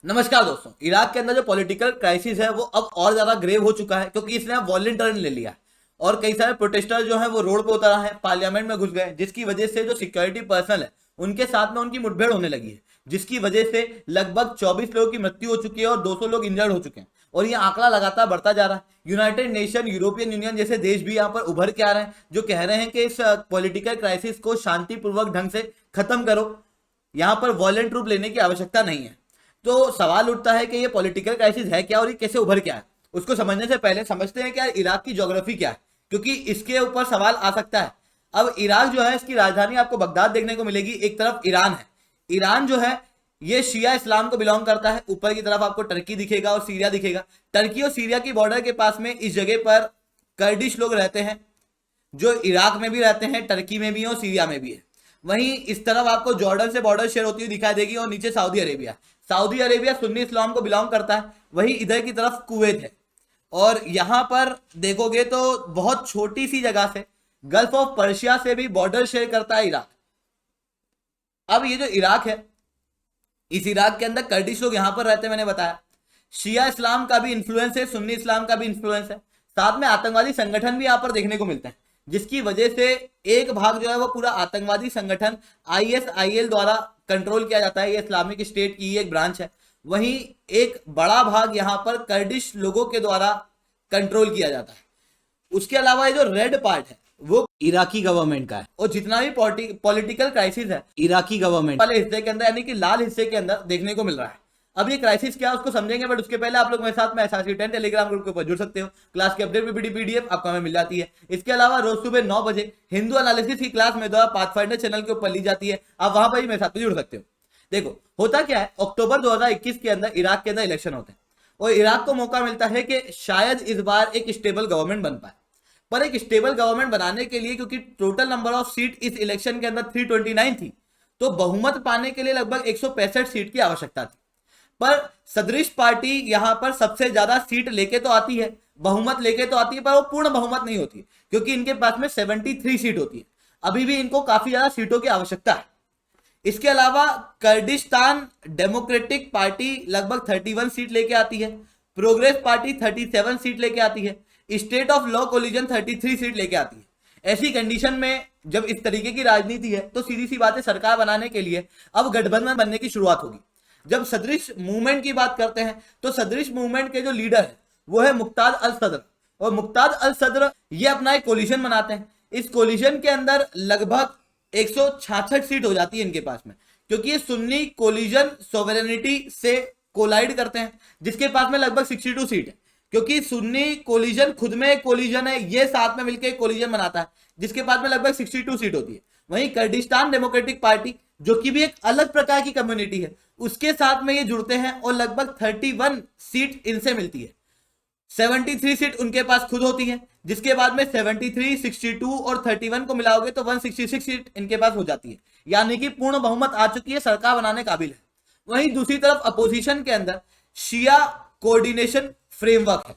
नमस्कार दोस्तों। इराक के अंदर जो पॉलिटिकल क्राइसिस है वो अब और ज्यादा ग्रेव हो चुका है क्योंकि इसने अब वॉलेंट टर्न ले लिया है और कई सारे प्रोटेस्टर जो हैं वो रोड पे उतर आए हैं, पार्लियामेंट में घुस गए, जिसकी वजह से जो सिक्योरिटी पर्सनल है उनके साथ में उनकी मुठभेड़ होने लगी है, जिसकी वजह से लगभग 24 लोगों की मृत्यु हो चुकी है और 200 लोग इंजर्ड हो चुके हैं और ये आंकड़ा लगातार बढ़ता जा रहा है। यूनाइटेड नेशन, यूरोपियन यूनियन जैसे देश भी यहाँ पर उभर के आ रहे हैं जो कह रहे हैं कि इस पॉलिटिकल क्राइसिस को शांतिपूर्वक ढंग से खत्म करो, यहाँ पर वॉलेंट रूप लेने की आवश्यकता नहीं है। तो सवाल उठता है कि ये पॉलिटिकल क्राइसिस है क्या और ये कैसे उभर के आया। उसको समझने से पहले समझते हैं कि यार इराक की ज्योग्राफी क्या है, क्योंकि इसके ऊपर सवाल आ सकता है। अब इराक जो है इसकी राजधानी आपको बगदाद देखने को मिलेगी, एक तरफ ईरान है। ईरान जो है ये शिया इस्लाम को बिलोंग करता है। ऊपर की तरफ आपको टर्की दिखेगा और सीरिया दिखेगा। टर्की और सीरिया की बॉर्डर के पास में इस जगह पर कर्डिश लोग रहते हैं जो इराक में भी रहते हैं, टर्की में भी है और सीरिया में भी है। वहीं इस तरफ आपको जॉर्डन से बॉर्डर शेयर होती हुई दिखाई देगी और नीचे सऊदी अरेबिया। सऊदी अरेबिया सुन्नी इस्लाम को बिलोंग करता है। वहीं इधर की तरफ कुवैत है और यहां पर देखोगे तो बहुत छोटी सी जगह से गल्फ ऑफ पर्शिया से भी बॉर्डर शेयर करता है इराक। अब ये जो इराक है, इस इराक के अंदर कर्दिश लोग यहां पर रहते हैं, मैंने बताया। शिया इस्लाम का भी इन्फ्लुएंस है, सुन्नी इस्लाम का भी इन्फ्लुएंस है, साथ में आतंकवादी संगठन भी यहां पर देखने को मिलते हैं, जिसकी वजह से एक भाग जो है वो पूरा आतंकवादी संगठन ISIL द्वारा कंट्रोल किया जाता है। ये इस्लामिक स्टेट की एक ब्रांच है। वहीं एक बड़ा भाग यहां पर कर्दिश लोगों के द्वारा कंट्रोल किया जाता है। उसके अलावा ये जो रेड पार्ट है वो इराकी गवर्नमेंट का है और जितना भी पॉलिटिकल क्राइसिस है इराकी गवर्नमेंट वाले हिस्से के अंदर यानी कि लाल हिस्से के अंदर देखने को मिल रहा है। अब ये क्राइसिस क्या है उसको समझेंगे, बट उसके पहले आप लोग मेरे साथ में SRC10 टेलीग्राम ग्रुप के ऊपर जुड़ सकते हो। क्लास की अपडेट PDF आपको हमें मिल जाती है। इसके अलावा रोज सुबह 9 बजे हिंदू एनालिसिस की क्लास में पाथफाइंडर चैनल के ऊपर ली जाती है, आप वहां पर ही मेरे साथ में जुड़ सकते हो। देखो होता क्या है, अक्टूबर 2021 के अंदर इराक के अंदर इलेक्शन होते हैं और इराक को मौका मिलता है कि शायद इस बार एक स्टेबल गवर्नमेंट बन पाए। पर एक स्टेबल गवर्नमेंट बनाने के लिए, क्योंकि टोटल नंबर ऑफ सीट इस इलेक्शन के अंदर 329 थी, तो बहुमत पाने के लिए लगभग 165 सीट की आवश्यकता थी। पर सदृश पार्टी यहां पर सबसे ज्यादा सीट लेके तो आती है, बहुमत लेके तो आती है, पर वो पूर्ण बहुमत नहीं होती क्योंकि इनके पास में 73 सीट होती है। अभी भी इनको काफी ज्यादा सीटों की आवश्यकता है। इसके अलावा कर्दिस्तान डेमोक्रेटिक पार्टी लगभग 31 सीट लेके आती है, प्रोग्रेस पार्टी 37 सीट लेके आती है, state of law collision 33 seat लेके आती है। ऐसी कंडीशन में जब इस तरीके की राजनीति है तो सीधी सी बात है, सरकार बनाने के लिए अब गठबंधन बनने की शुरुआत होगी। जब सदृश मूवमेंट की बात करते हैं तो सदृश मूवमेंट के जो लीडर है वो है मुक्ताद अल सद्र, और मुक्ताद अल सद्र ये अपना एक कोलिशन बनाते हैं। इस कोलिशन के अंदर लगभग 166 सीट हो जाती है इनके पास में, क्योंकि ये सुन्नी कोलिजन सोवेरेनिटी से कोलाइड करते हैं, जिसके पास में लगभग 62 सीट है। क्योंकि सुन्नी कोलिजन खुद में एक कोलिजन है, ये साथ में मिलकर एक कोलिजन बनाता है, जिसके पास में लगभग 62 सीट होती है। वहीं कर्दिस्तान डेमोक्रेटिक पार्टी जो कि भी एक अलग प्रकार की कम्युनिटी है, उसके साथ में ये जुड़ते हैं और लगभग 31 सीट इनसे मिलती है। 73 सीट उनके पास खुद होती है, जिसके बाद में 73, 62 और 31 को मिलाओगे तो 166 सीट इनके पास हो जाती है, यानी कि पूर्ण बहुमत आ चुकी है, सरकार बनाने काबिल है। वहीं दूसरी तरफ अपोजिशन के अंदर शिया कोऑर्डिनेशन फ्रेमवर्क है,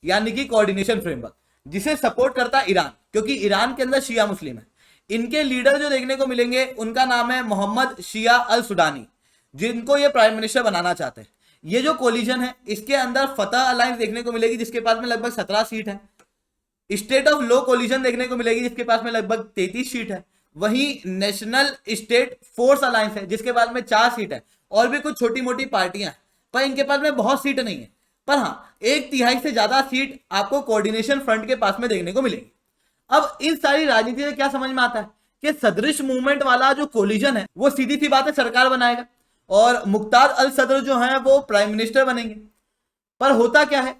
यानी कि कोऑर्डिनेशन फ्रेमवर्क, जिसे सपोर्ट करता है ईरान, क्योंकि ईरान के अंदर शिया मुस्लिम है। इनके लीडर जो देखने को मिलेंगे उनका नाम है मोहम्मद शिया अल सुडानी, जिनको ये प्राइम मिनिस्टर बनाना चाहते हैं। ये जो कोलिजन है इसके अंदर फतह अलायंस देखने को मिलेगी, जिसके पास में लगभग 17 सीट है। स्टेट ऑफ लो कोलिजन देखने को मिलेगी, जिसके पास में लगभग 33 सीट है। वहीं नेशनल स्टेट फोर्स अलायंस है, जिसके पास में 4 सीट है, और भी कुछ छोटी मोटी पार्टियां हैं, पर इनके पास में बहुत सीट नहीं है। पर हाँ, 1/3 से ज्यादा सीट आपको कोऑर्डिनेशन फ्रंट के पास में देखने को मिलेगी। अब इन सारी राजनीति से क्या समझ में आता है कि सदृश मूवमेंट वाला जो कोलिजन है वो सीधी सी बात है सरकार बनाएगा और मुक्ताद अल सद्र जो है वो प्राइम मिनिस्टर बनेंगे। पर होता क्या है,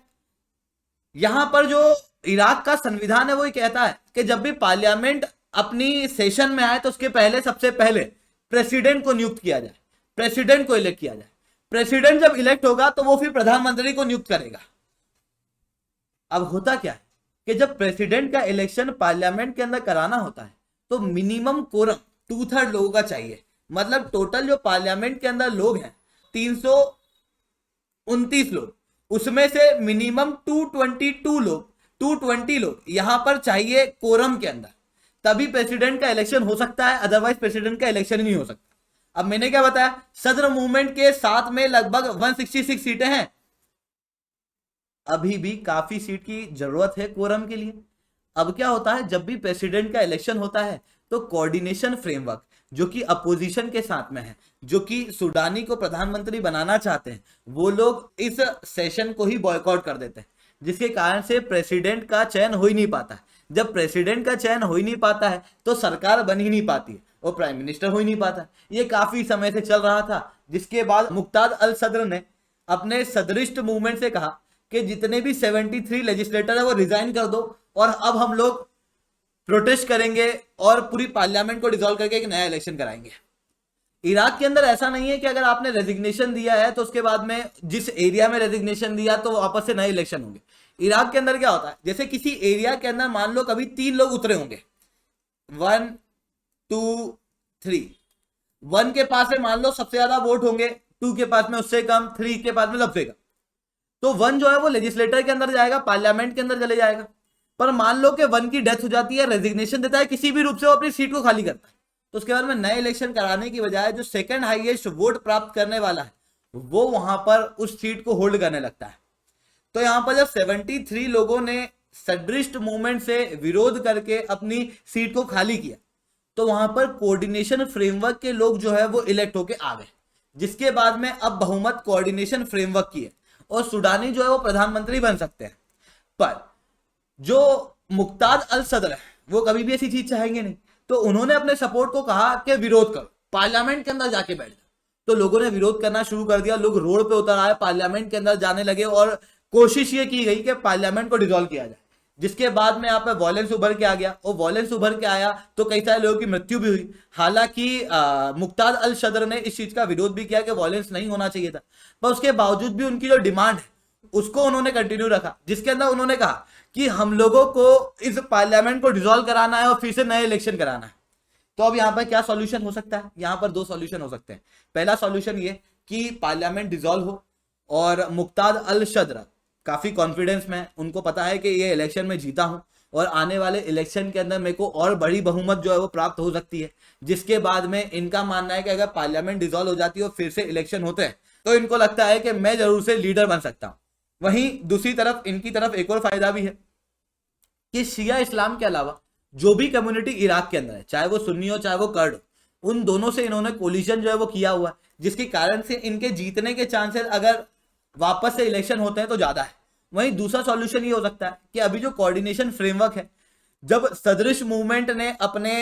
यहां पर जो इराक का संविधान है वो ये कहता है कि जब भी पार्लियामेंट अपनी सेशन में आए तो उसके पहले सबसे पहले प्रेसिडेंट को नियुक्त किया जाए, प्रेसिडेंट को इलेक्ट किया जाए। प्रेसिडेंट जब इलेक्ट होगा तो वो फिर प्रधानमंत्री को नियुक्त करेगा। अब होता क्या है कि जब प्रेसिडेंट का इलेक्शन पार्लियामेंट के अंदर कराना होता है तो मिनिमम कोरम 2/3 लोगों का चाहिए। मतलब टोटल जो पार्लियामेंट के अंदर लोग हैं 329 लोग, उसमें से मिनिमम 220 लोग यहां पर चाहिए कोरम के अंदर, तभी प्रेसिडेंट का इलेक्शन हो सकता है, अदरवाइज प्रेसिडेंट का इलेक्शन ही नहीं हो सकता। अब मैंने क्या बताया, सदर मूवमेंट के साथ में लगभग 166 सीटें हैं, अभी भी काफी सीट की जरूरत है कोरम के लिए। अब क्या होता है, जब भी प्रेसिडेंट का इलेक्शन होता है तो कोऑर्डिनेशन फ्रेमवर्क जो कि अपोजिशन के साथ में है, जो कि सुडानी को प्रधानमंत्री बनाना चाहते हैं, वो लोग इस सेशन को ही बॉयकॉट कर देते हैं, जिसके कारण से प्रेसिडेंट का चयन हो ही नहीं पाता। जब प्रेसिडेंट का चयन हो ही नहीं पाता है तो सरकार बन ही नहीं पाती है और प्राइम मिनिस्टर हो ही नहीं पाता। ये काफी समय से चल रहा था, जिसके बाद मुक्ताद अल सदर ने अपने सदरिस्ट मूवमेंट से कहा कि जितने भी 73 लेजिस्लेटर है वो रिजाइन कर दो और अब हम लोग प्रोटेस्ट करेंगे और पूरी पार्लियामेंट को डिसॉल्व करके एक नया इलेक्शन कराएंगे। इराक के अंदर ऐसा नहीं है कि अगर आपने रेजिग्नेशन दिया है तो उसके बाद में जिस एरिया में रेजिग्नेशन दिया तो वापस से नए इलेक्शन होंगे। इराक के अंदर क्या होता है, जैसे किसी एरिया के अंदर मान लो कभी 3 लोग उतरे होंगे, 1 2 3, 1 के पास में मान लो सबसे ज्यादा वोट होंगे, 2 के पास में उससे कम, 3 के पास में सबसे कम, तो 1 जो है वो लेजिस्लेटर के अंदर जाएगा, पार्लियामेंट के अंदर चले जाएगा। पर मान लो कि 1 की डेथ हो जाती है, रेजिग्नेशन देता है, किसी भी रूप से वो अपनी सीट को खाली करता है, तो उसके बाद में नए इलेक्शन कराने की बजाय जो सेकंड हाईएस्ट वोट प्राप्त करने वाला है वो वहां पर उस सीट को होल्ड करने लगता है। तो यहां पर जब 73 लोगों ने सदरिस्ट मूवमेंट से विरोध करके अपनी सीट को खाली किया तो वहां पर कोऑर्डिनेशन फ्रेमवर्क के लोग जो है वो इलेक्ट होके आ गए, जिसके बाद में अब बहुमत कोऑर्डिनेशन फ्रेमवर्क की है और सुडानी जो है वो प्रधानमंत्री बन सकते हैं। पर जो मुक्ताद अल सदर है वो कभी भी ऐसी चीज चाहेंगे नहीं, तो उन्होंने अपने सपोर्ट को कहा कि विरोध करो, पार्लियामेंट के अंदर जाके बैठ जाओ। तो लोगों ने विरोध करना शुरू कर दिया, लोग रोड पे उतर आए, पार्लियामेंट के अंदर जाने लगे और कोशिश ये की गई कि पार्लियामेंट को डिसॉल्व किया जाए, जिसके बाद में यहाँ पे वॉयलेंस उभर के आ गया और वॉयलेंस उभर के आया तो कई सारे लोगों की मृत्यु भी हुई। हालांकि मुक्ताद अल सदर ने इस चीज का विरोध भी किया कि वॉयलेंस नहीं होना चाहिए था, पर उसके बावजूद भी उनकी जो डिमांड है उसको उन्होंने कंटिन्यू रखा, जिसके अंदर उन्होंने कहा कि हम लोगों को इस पार्लियामेंट को डिसॉल्व कराना है और फिर से नए इलेक्शन कराना है। तो अब यहाँ पर क्या सॉल्यूशन हो सकता है, यहाँ पर 2 सॉल्यूशन हो सकते हैं। पहला सॉल्यूशन ये कि पार्लियामेंट डिसॉल्व हो और मुक्ताद अल सदर काफी कॉन्फिडेंस में, उनको पता है कि ये इलेक्शन में जीता हूं और आने वाले इलेक्शन के अंदर मेरे को और बड़ी बहुमत जो है वो प्राप्त हो सकती है, जिसके बाद में इनका मानना है कि अगर पार्लियामेंट डिसॉल्व हो जाती है और फिर से इलेक्शन होते हैं तो इनको लगता है कि मैं जरूर से लीडर बन सकता हूं। वहीं दूसरी तरफ इनकी तरफ एक और फायदा भी है कि शिया इस्लाम के अलावा जो भी कम्युनिटी इराक के अंदर है, चाहे वो सुन्नी हो चाहे वो कर्ड, उन दोनों से इन्होंने कोलिशन जो है वो किया हुआ है, जिसके कारण से इनके जीतने के चांसेस अगर वापस से इलेक्शन होते हैं तो ज्यादा है। वहीं दूसरा सॉल्यूशन ये हो सकता है कि अभी जो कोऑर्डिनेशन फ्रेमवर्क है, जब सदरिश मूवमेंट ने अपने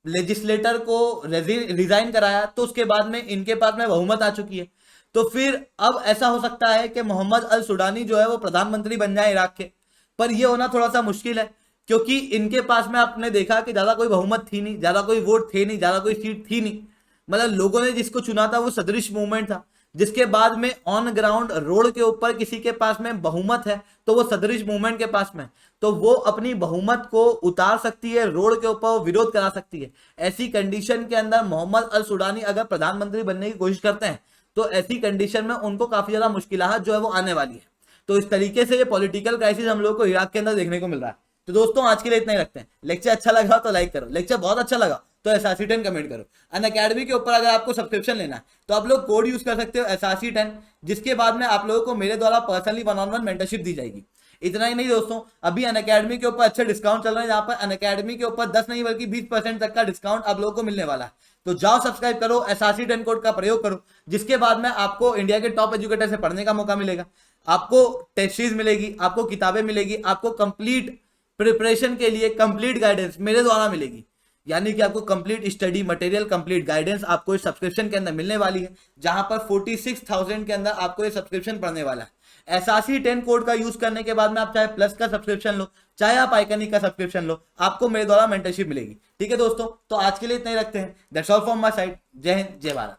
लेजिस्लेटर को रिजाइन कराया तो उसके बाद में इनके पास में बहुमत आ चुकी है, तो फिर अब ऐसा हो सकता है कि मोहम्मद अल सुडानी जो है वो प्रधानमंत्री बन जाए इराक के। पर यह होना थोड़ा सा मुश्किल है क्योंकि इनके पास में आपने देखा कि ज्यादा कोई बहुमत थी नहीं, ज्यादा कोई वोट थे नहीं, ज्यादा कोई सीट थी नहीं, मतलब लोगों ने जिसको चुना था वो सदरिश मूवमेंट था, जिसके बाद में ऑन ग्राउंड रोड के ऊपर किसी के पास में बहुमत है तो वो सदरिश मूवमेंट के पास में, तो वो अपनी बहुमत को उतार सकती है, रोड के ऊपर विरोध करा सकती है। ऐसी कंडीशन के अंदर मोहम्मद अल सुडानी अगर प्रधानमंत्री बनने की कोशिश करते हैं तो ऐसी कंडीशन में उनको काफी ज्यादा मुश्किलात जो है वो आने वाली है। तो इस तरीके से ये पॉलिटिकल क्राइसिस हम लोग को इराक के अंदर देखने को मिल रहा है। तो दोस्तों आज के लिए इतना ही रखते हैं। लेक्चर अच्छा लगा तो लाइक करो, लेक्चर बहुत अच्छा लगा तो SRC10 कमेंट करो। अनअकैडमी के ऊपर अगर आपको सब्सक्रिप्शन लेना है तो आप लोग कोड यूज कर सकते हो SRC10, जिसके बाद में आप लोगों को मेरे द्वारा पर्सनली 1-on-1 मेंटरशिप दी जाएगी। इतना ही नहीं दोस्तों, अभी अनअकैडमी के ऊपर अच्छे डिस्काउंट चल रहे हैं, जहां पर अनअकैडमी के ऊपर 10 नहीं बल्कि 20% तक का डिस्काउंट आप लोगों को मिलने वाला है। तो जाओ सब्सक्राइब करो, SRC10 कोड का प्रयोग करो, जिसके बाद में आपको इंडिया के टॉप एजुकेटर से पढ़ने का मौका मिलेगा, आपको टेस्ट सीरीज मिलेगी, आपको किताबें मिलेगी, आपको कंप्लीट प्रिपरेशन के लिए कंप्लीट गाइडेंस मेरे द्वारा मिलेगी। यानी कि आपको complete study material, complete guidance आपको इस सब्सक्रिप्शन के अंदर मिलने वाली है, जहां पर 46,000 के अंदर आपको ये सब्सक्रिप्शन पड़ने वाला है। SRC10 कोड का यूज करने के बाद में आप चाहे प्लस का सब्सक्रिप्शन लो चाहे आप आइकनिक का सब्सक्रिप्शन लो, आपको मेरे द्वारा मेंटरशिप मिलेगी। ठीक है दोस्तों, तो आज के लिए इतना ही रखते हैं। That's all from my side. जय हिंद, जय भारत।